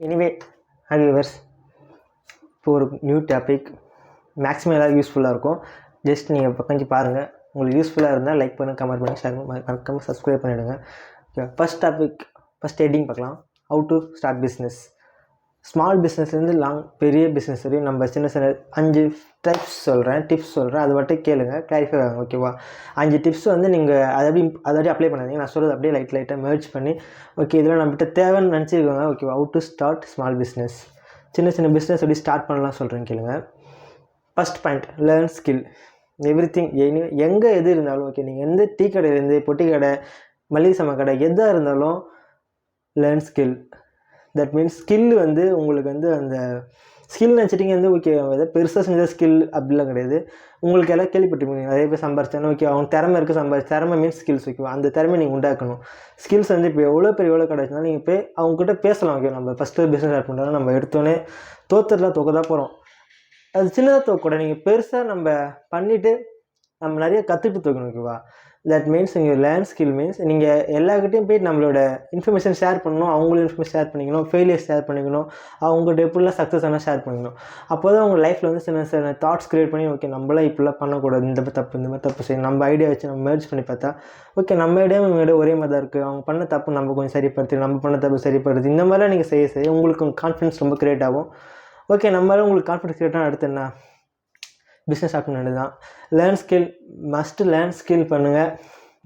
Anyway viewers, இப்போ ஒரு new topic maximum எல்லாம் யூஸ்ஃபுல்லாக இருக்கும். ஜஸ்ட் நீங்கள் கொஞ்சம் பாருங்கள். உங்களுக்கு யூஸ்ஃபுல்லாக இருந்தால் லைக் பண்ணுங்கள், கமெண்ட் பண்ணுங்கள், ஷேர் பண்ணுங்கள், மறக்காமல் சப்ஸ்கிரைப் பண்ணிவிடுங்க. ஓகே, ஃபஸ்ட் ஹெட்டிங் பார்க்கலாம். How to start business. Small பிஸ்னஸ்லேருந்து பெரிய பிஸ்னஸ் வரையும் நம்ம சின்ன 5 டிப்ஸ் சொல்கிறேன். அது மட்டும் கேளுங்க, கிளாரிஃபை ஆகும். ஓகேவா? 5 டிப்ஸ் வந்து நீங்கள் அதை அப்ளை பண்ணாதீங்க. நான் சொல்கிறது அப்படியே லைட்டாக மெர்ஜ் பண்ணி ஓகே இதில் நம்மகிட்ட தேவைன்னு நினச்சிருக்கோங்க. ஓகேவா? How to start small business. சின்ன பிஸ்னஸ் எப்படி ஸ்டார்ட் பண்ணலாம் சொல்கிறேன் கேளுங்க. First point, learn skill. Everything எங்கே எது இருந்தாலும் ஓகே, நீங்கள் எந்த டீ கடையிலேருந்து பொட்டி கடை, மளிகை சாமான் கடை எதாக இருந்தாலும் learn skill. That means skill வந்து உங்களுக்கு வந்து அந்த ஸ்கில் நினச்சிட்டிங்க வந்து ஓகே எதாவது பெருசாக செஞ்ச ஸ்கில் அப்படிலாம் கிடையாது. உங்களுக்கு எல்லாம் கேள்விப்பட்டிருப்பீங்க, நிறைய பேர் சம்பாரிச்சானே ஓகே அவங்க திறமை இருக்குது, திறமை மீன்ஸ் ஸ்கில்ஸ். ஓகேவா? அந்த திறமை நீங்கள் உண்டாக்கணும். ஸ்கில்ஸ் வந்து இப்போ எவ்வளோ கிடைச்சுனாலும் நீங்கள் போய் அவங்ககிட்ட பேசலாம். ஓகே, நம்ம ஃபஸ்ட்டு பிஸ்னஸ் ஸ்டார்ட் பண்ணுறோம், நம்ம எடுத்தோன்னே தோற்றுலாம் தோக்க தான் போகிறோம். அது சின்னதாக தோக்கூட நீங்கள் பெருசாக நம்ம பண்ணிவிட்டு நம்ம நிறைய கற்றுட்டு தோக்கணும். ஓகேவா? தட் மீன்ஸ் நீங்கள் லேர்ன் ஸ்கில் மீன்ஸ் நீங்கள் எல்லாருக்கிட்டையும் போய்ட்டு நம்மளோட இன்ஃபர்மேஷன் ஷேர் பண்ணணும், அவங்களும் இன்ஃபர்மேஷன் ஷேர் பண்ணிக்கணும், ஃபெயிலியர்ஸ் ஷேர் பண்ணிக்கணும், அவங்கள்ட்ட எப்படிலாம் சக்ஸஸ் ஆனால் ஷேர் பண்ணிக்கணும். அப்போ தான் அவங்க லைஃப்பில் வந்து சின்ன தாட்ஸ் க்ரியேட் பண்ணி ஓகே நம்மளாம் இப்படிலாம் பண்ணக்கூடாது, இந்த மாதிரி தப்பு செய்யணும், நம்ம ஐடியா வச்சு நம்ம மெர்ஜ் பண்ணி பார்த்தா ஓகே நம்ம ஐடியா ஒரே மாதிரி தான் இருக்குது, அவங்க பண்ண தப்பு நம்ம கொஞ்சம் சரிப்படுத்தி, நம்ம பண்ண தப்பு சரிப்படுத்தி, இந்த மாதிரிலாம் நீங்கள் செய்ய உங்களுக்கு கான்ஃபிடன்ஸ் ரொம்ப க்ரியேட் ஆகும். ஓகே, நம்மளால உங்களுக்கு கான்ஃபிடன்ஸ் க்ரியேட் ஆனால் அடுத்து என்ன, பிஸ்னஸ் ஸ்டார்ட் பண்ணது தான். Learn skill, must learn skill பண்ணுங்கள்.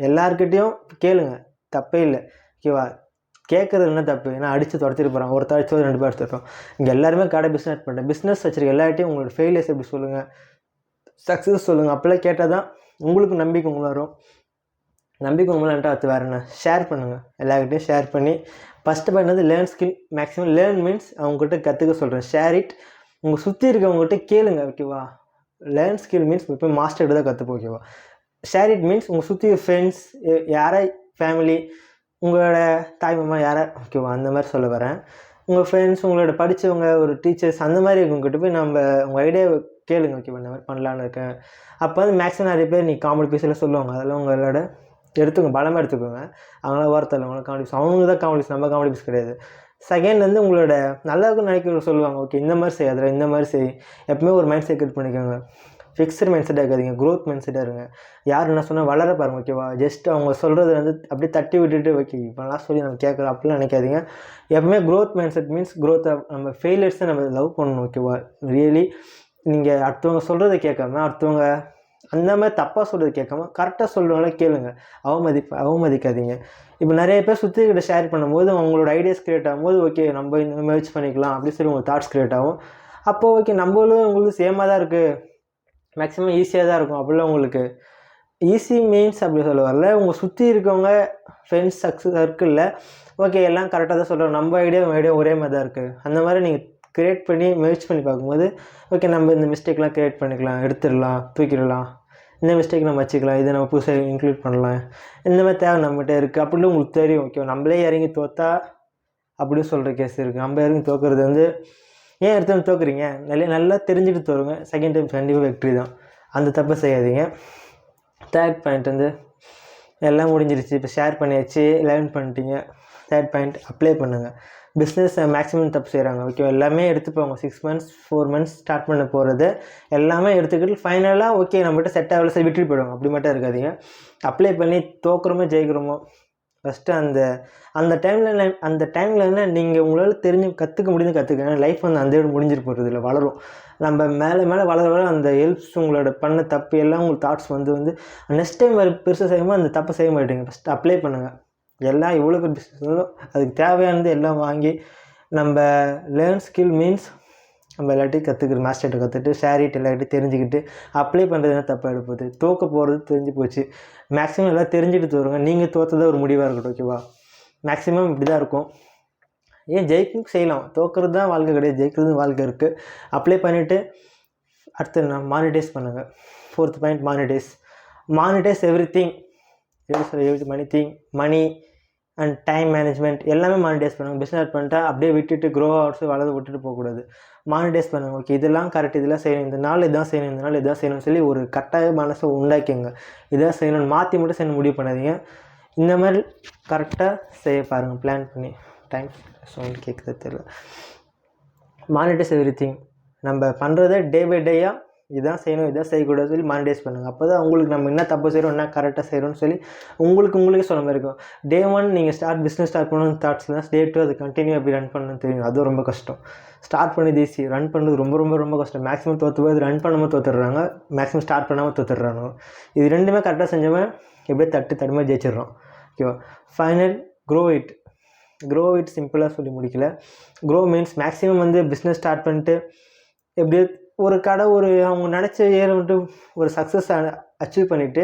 எல்லாருக்கிட்டையும் கேளுங்க, தப்பே இல்லை. ஓகேவா? கேட்குறது என்ன தப்பு? ஏன்னா அடித்து துரத்திட்டு போகிறாங்க, ஒருத்தர் அடிச்சு 2 பேர் எடுத்துட்டோம். இங்கே எல்லாருமே கடை பிஸ்னஸ் பண்ணுறேன், பிஸ்னஸ் வச்சுருக்க எல்லார்ட்டையும் உங்களோட ஃபெயிலியர்ஸ் எப்படி சொல்லுங்கள், சக்ஸஸ் சொல்லுங்கள். அப்போல்லாம் கேட்டால் தான் உங்களுக்கு நம்பிக்கை வரும். நம்பிக்கை உங்களான்ட்டு அது வேறு என்ன, ஷேர் பண்ணுங்கள். எல்லாருக்கிட்டையும் ஷேர் பண்ணி ஃபஸ்ட்டு பாயிண்ட் வந்து learn skill. Maximum learn means அவங்ககிட்ட கற்றுக்க சொல்கிறேன். Share it. உங்கள் சுற்றி இருக்கவங்ககிட்ட கேளுங்க. ஓகேவா? லேர்ன் ஸ்கில் மீன்ஸ் இப்போ மாஸ்டர் தான் கற்றுப்போம். ஓகேவா? ஷேர் இட் மீன்ஸ் உங்கள் சுற்றி ஃப்ரெண்ட்ஸ் யாரை, ஃபேமிலி, உங்களோட தாய் மாமா யாரை, ஓகேவா? அந்த மாதிரி சொல்ல வரேன். உங்கள் ஃப்ரெண்ட்ஸ், உங்களோட படித்தவங்க, ஒரு டீச்சர்ஸ், அந்த மாதிரி இருக்கவங்ககிட்ட போய் நம்ம உங்கள் ஐடியாவை கேளுங்க. ஓகேவா? இந்த மாதிரி பண்ணலான்னு இருக்கேன். அப்போ வந்து மேக்ஸிமம் நிறைய பேர் நீ காமெடி பீஸில் சொல்லுவாங்க, அதெல்லாம் உங்களோட எடுத்துக்கோங்க, பலமாக எடுத்துக்கோங்க. அவங்களாம் வார்த்தை அவங்கள காமெடி பீஸ், அவங்க தான் காமெடி பீஸ், நம்ம காமெடி பீஸ் கிடையாது. செகண்ட் வந்து உங்களோட நல்லாவுக்கு நினைக்கிற சொல்லுவாங்க, ஓகே இந்த மாதிரி செய்யாத, இந்த மாதிரி செய். எப்பவுமே ஒரு மைண்ட் செட் கிரியேட் பண்ணிக்கோங்க. ஃபிக்ஸ்டு மைண்ட் செட்டாக இருக்காதிங்க, க்ரோத் மைண்ட் செட்டாக இருங்க. யார் என்ன சொன்னால் வளர பாருங்க. ஓகேவா? ஜஸ்ட் அவங்க சொல்கிறது வந்து அப்படியே தட்டி விட்டுட்டு ஓகே இப்போலாம் சொல்லி நம்ம கேட்குறோம் அப்படிலாம் நினைக்காதீங்க. எப்பவுமே க்ரோத் மைண்ட் செட் மீன்ஸ் க்ரோத்தை, நம்ம ஃபெயிலியர்ஸை நம்ம லவ் பண்ணணும். ஓகேவா? ரியலி நீங்கள் அடுத்தவங்க சொல்கிறத கேட்காம, அடுத்தவங்க அந்த மாதிரி தப்பாக சொல்கிறது கேட்காம கரெக்டாக சொல்கிறவங்கள கேளுங்க. அவமதிக்காதீங்க. இப்போ நிறைய பேர் சுற்றிக்கிட்ட ஷேர் பண்ணும்போது அவங்களோட ஐடியாஸ் க்ரியேட் ஆகும்போது ஓகே நம்ம இந்த மெர்ஜ் பண்ணிக்கலாம் அப்படின்னு சொல்லி உங்களுக்கு தாட்ஸ் க்ரியேட் ஆகும். அப்போது ஓகே நம்மளும் உங்களுக்கு சேமாக தான் இருக்குது, மேக்ஸிமம் ஈஸியாக தான் இருக்கும். அப்படிலாம் உங்களுக்கு ஈஸி மீன்ஸ் அப்படி சொல்ல வரல. உங்கள் சுற்றி இருக்கவங்க ஃப்ரெண்ட்ஸ் சர்க்கிளில் ஓகே எல்லாம் கரெக்டாக தான் சொல்கிறோம், நம்ம ஐடியா ஒரே மாதிரி தான் இருக்குது. அந்த மாதிரி நீங்கள் க்ரியேட் பண்ணி மெர்ஜ் பண்ணி பார்க்கும்போது ஓகே நம்ம இந்த மிஸ்டேக்லாம் க்ரியேட் பண்ணிக்கலாம், எடுத்துடலாம், தூக்கிடலாம், இந்த மிஸ்டேக் நம்ம வச்சுக்கலாம், இதை நம்ம புதுசாக இன்க்ளூட் பண்ணலாம், இந்த மாதிரி தேவை நம்மகிட்ட இருக்குது அப்படின்னு உங்களுக்கு தெரியும். ஓகே, நம்மளே இறங்கி தோற்றா அப்படின்னு சொல்கிற கேஸ் இருக்குது. நம்ம இறங்கி தோக்குறது வந்து ஏன் எடுத்து தோக்குறீங்க, நல்லா தெரிஞ்சுட்டு தோறுங்க. செகண்ட் டைம் கண்டிப்பாக வெற்றி தான். அந்த தப்பை செய்யாதீங்க. தேர்ட் பாயிண்ட் வந்து எல்லாம் முடிஞ்சிருச்சு, இப்போ ஷேர் பண்ணியாச்சு, லேர்ன் பண்ணிட்டீங்க. தேர்ட் பாயிண்ட் அப்ளை பண்ணுங்கள். பிஸ்னஸ் மேக்ஸிமம் தப்பு செய்கிறாங்க. ஓகே, எல்லாமே எடுத்துப்போங்க. 6 months 4 months ஸ்டார்ட் பண்ண போகிறது எல்லாமே எடுத்துக்கிட்டு ஃபைனலாக ஓகே நம்மகிட்ட செட் ஆகல சரி விட்டுட்டு போயிடுவோம். அப்படி மட்டும் இருக்காதீங்க. அப்ளை பண்ணி தோக்குறோமோ ஜெயிக்கிறோமோ ஃபஸ்ட்டு அந்த டைமில் என்ன நீங்கள் உங்களால் தெரிஞ்சு கற்றுக்க முடியுது கற்றுக்க. லைஃப் வந்து அந்த இடம் முடிஞ்சிட்டு போகிறது இல்லை, வளரும். நம்ம மேலே வளர அந்த ஹெல்ப்ஸ் உங்களோட பண்ண தப்பு எல்லாம் உங்களுக்கு தாட்ஸ் வந்து நெக்ஸ்ட் டைம் பெருசாக செய்யும்போது அந்த தப்பை செய்ய மாட்டீங்க. ஃபஸ்ட்டு அப்ளை பண்ணுங்கள். எல்லாம் எவ்வளோ பேர் பிஸ்னஸ் அதுக்கு தேவையானது எல்லாம் வாங்கி நம்ம லேர்ன் ஸ்கில் மீன்ஸ் நம்ம எல்லாத்தையும் கற்றுக்குற மாஸ்டர்கிட்ட கற்றுட்டு ஷேர் இட் எல்லாத்தையும் தெரிஞ்சுக்கிட்டு அப்ளை பண்ணுறது என்ன தப்பாக எடுப்போது, தோக்க போகிறது தெரிஞ்சு போச்சு. மேக்ஸிமம் எல்லாம் தெரிஞ்சுட்டு தோறுங்க. நீங்கள் தோற்றதான் ஒரு முடிவாக இருக்கட்டும். ஓகேவா? மேக்ஸிமம் இப்படி தான் இருக்கும். ஏன் ஜெயிக்கும் செய்யலாம், தோக்கிறது தான் வாழ்க்கை கிடையாது, ஜெயிக்கிறது வாழ்க்கை இருக்குது. அப்ளை பண்ணிவிட்டு அடுத்து என்ன, மானிட்டைஸ் பண்ணுங்கள். 4th point monetise everything. Money and time management எல்லாமே மானிட்டைஸ் பண்ணுங்கள். பிஸ்னஸ் பண்ணிட்டா அப்படியே விட்டுட்டு க்ரோ ஆர்ட்ஸ் வளர்ந்து விட்டுட்டு போகக்கூடாது. மானிட்டைஸ் பண்ணுங்கள். ஓகே இதெல்லாம் கரெக்ட், இதெல்லாம் செய்யணும், இந்த நாள் இதான் செய்யணும், இந்த நாள் இதான் செய்யணும்னு சொல்லி ஒரு கட்டாய மனசை உண்டாக்கிங்க. இதான் செய்யணும்னு மாற்றி மட்டும் செய்யணும் முடிவு பண்ணாதீங்க. இந்த மாதிரி கரெக்டாக செய்ய பாருங்கள், பிளான் பண்ணி. டைம் சவுண்ட் கேட்குறது தெரியல. Monetise everything. நம்ம பண்ணுறத டே பை டேயாக இதான் செய்யணும் இதான் செய்யக்கூடாது சொல்லி மானிட்டைஸ் பண்ணுங்கள். அப்போ தான் உங்களுக்கு நம்ம என்ன தப்பு செய்கிறோம் என்ன கரெக்டாக செய்கிறோன்னு சொல்லி உங்களுக்கே சொல்ல மாதிரி இருக்கும். டே 1 நீங்கள் பிஸ்னஸ் ஸ்டார்ட் பண்ணணும் தாட்ஸ்லாம், டே 2 அது கண்டினியூ எப்படி ரன் பண்ணணும்னு தெரியும். அதுவும் ரொம்ப கஷ்டம். ஸ்டார்ட் பண்ணது ஈஸி, ரன் பண்ணுறது ரொம்ப ரொம்ப ரொம்ப கஷ்டம். மேக்ஸிமம் தோற்று போய் ரன் பண்ணாமல் தோற்றுடுறாங்க, மேக்ஸிமம் ஸ்டார்ட் பண்ணாமல் தோற்றுடுறாங்க. இது ரெண்டுமே கரெக்டாக செஞ்சவன் எப்படியே தடுமை ஜெயிச்சிடுறோம். ஓகேவா. ஃபைனல் க்ரோ இட் சிம்பிளாக சொல்லி முடிக்கல. க்ரோ மீன்ஸ் மேக்ஸிமம் வந்து பிஸ்னஸ் ஸ்டார்ட் பண்ணிட்டு எப்படியே ஒரு கடை அவங்க நினச்ச வந்துட்டு ஒரு சக்ஸஸ் அச்சீவ் பண்ணிவிட்டு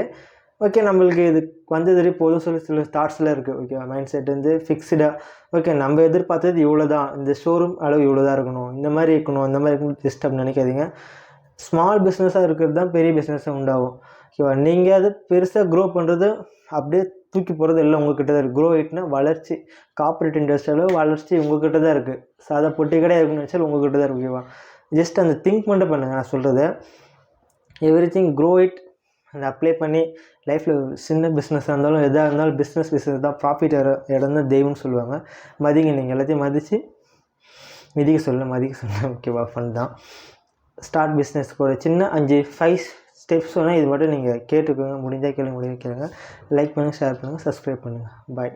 ஓகே நம்மளுக்கு இது வந்தது போதும் சொல்லி சில தாட்ஸ்லாம் இருக்குது. ஓகேவா. மைண்ட் செட் வந்து ஃபிக்ஸ்டாக ஓகே நம்ம எதிர்பார்த்தது இவ்வளோ தான், இந்த ஷோரூம் அளவு இவ்வளோ தான் இருக்கணும், இந்த மாதிரி இருக்கணும், இந்த மாதிரி இருக்கணும் ஜஸ்ட் அப்படி நினைக்காதீங்க. ஸ்மால் பிஸ்னஸாக இருக்கிறது தான் பெரிய பிஸ்னஸாக உண்டாகும். ஓகேவா. நீங்கள் அது பெருசாக க்ரோ பண்ணுறது அப்படியே தூக்கி போகிறது எல்லாம் உங்கள்கிட்ட தான் இருக்குது. க்ரோ இட்னா வளர்ச்சி, கார்ப்பரேட் இண்டஸ்ட்ரியில் வளர்ச்சி உங்கள்கிட்ட தான் இருக்குது. சாதா பொட்டி கடை இருக்குன்னு நினச்சாலும் உங்கள்கிட்ட தான் இருக்குது. ஓகேவா. ஜஸ்ட் அந்த திங்க் மட்டும் பண்ணுங்கள். நான் சொல்கிறது எவ்ரிதிங் க்ரோ இட் அந்த அப்ளை பண்ணி லைஃப்பில் சின்ன பிஸ்னஸாக இருந்தாலும் எதாக இருந்தாலும் பிஸ்னஸ் தான் ப்ராஃபிட் வர இடம் தான் தெய்வம்னு சொல்லுவாங்க. மதிங்க, நீங்கள் எல்லாத்தையும் மதிக்க சொல்ல ஓகேவா. ஃபன் தான். ஸ்டார்ட் பிஸ்னஸ் கூட சின்ன 5 ஸ்டெப்ஸ் சொன்னால் இது மட்டும் நீங்கள் கேட்டுக்கோங்க. முடிஞ்சால் கேளுங்க. லைக் பண்ணுங்கள், ஷேர் பண்ணுங்கள், சப்ஸ்கிரைப் பண்ணுங்கள். பாய்.